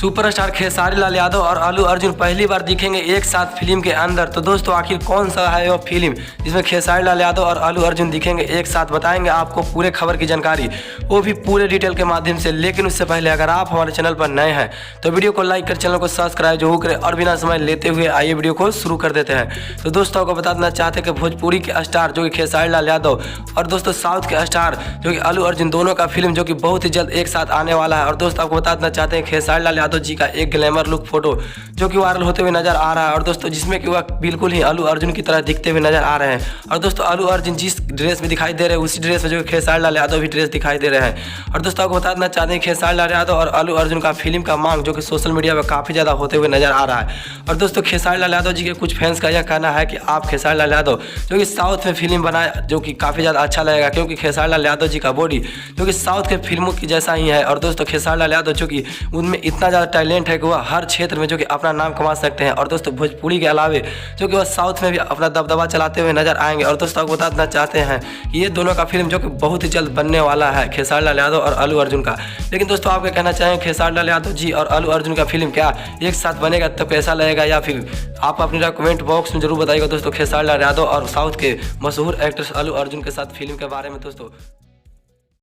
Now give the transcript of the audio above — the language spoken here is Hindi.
सुपरस्टार खेसारी लाल यादव और अल्लू अर्जुन पहली बार दिखेंगे एक साथ फिल्म के अंदर। तो दोस्तों आखिर कौन सा है वो फिल्म जिसमें खेसारी लाल यादव और अल्लू अर्जुन दिखेंगे एक साथ, बताएंगे आपको पूरे खबर की जानकारी, वो भी पूरे डिटेल के माध्यम से। लेकिन उससे पहले अगर आप हमारे चैनल पर नए हैं तो वीडियो को लाइक कर चैनल को सब्सक्राइब जरूर करें और बिना समय लेते हुए आइए वीडियो को शुरू कर देते हैं। तो दोस्तों आपको बता देना चाहते हैं कि भोजपुरी के स्टार जो कि खेसारी लाल यादव और दोस्तों साउथ के स्टार जो कि अल्लू अर्जुन, दोनों का फिल्म जो कि बहुत ही जल्द एक साथ आने वाला है। और दोस्तों आपको बता देना चाहते हैं खेसारी लाल यादव जी का एक ग्लैमर लुक फोटो जो कि वायरल होते हुए नजर आ रहा है, और दोस्तों जिसमें कि वह बिल्कुल ही अल्लू अर्जुन की तरह दिखते हुए नजर आ रहे हैं। और दोस्तों अल्लू अर्जुन जिस ड्रेस में दिखाई दे रहे हैं उसी ड्रेस में जो खेसारी लाल यादव भी ड्रेस दिखाई दे रहे हैं। और दोस्तों आपको बता देना चाहते हैं खेसारी लाल यादव और अल्लू अर्जुन का फिल्म का मांग जो कि सोशल मीडिया पर काफ़ी ज़्यादा होते हुए नजर आ रहा है। और दोस्तों खेसारी लाल यादव जी के कुछ फैंस का यह कहना है कि आप खेसारी लाल यादव जो कि साउथ में फिल्म बनाए जो कि काफ़ी ज़्यादा अच्छा लगेगा, क्योंकि खेसारी लाल यादव जी का बॉडी जो कि साउथ के फिल्मों की जैसा ही है। और दोस्तों खेसारी लाल यादव जो कि उनमें इतना ज़्यादा टैलेंट है कि वह हर क्षेत्र में जो कि अपना नाम कमा सकते हैं। और दोस्तों भोजपुरी के अलावे जो कि वह साउथ में भी अपना दबदबा चलाते हुए नजर आएंगे। और दोस्तों आपको बता देना चाहते हैं कि ये दोनों का फिल्म जो कि बहुत ही जल्द बनने वाला है, खेसारी लाल यादव और अल्लू अर्जुन का। लेकिन दोस्तों आप क्या कहना चाहेंगे, खेसारी लाल यादव जी और अल्लू अर्जुन का फिल्म क्या एक साथ बनेगा तो कैसा लगेगा, या फिर आप अपनी कमेंट बॉक्स में जरूर बताइएगा दोस्तों खेसारी लाल यादव और साउथ के मशहूर एक्ट्रेस अल्लू अर्जुन के साथ फिल्म के बारे में दोस्तों।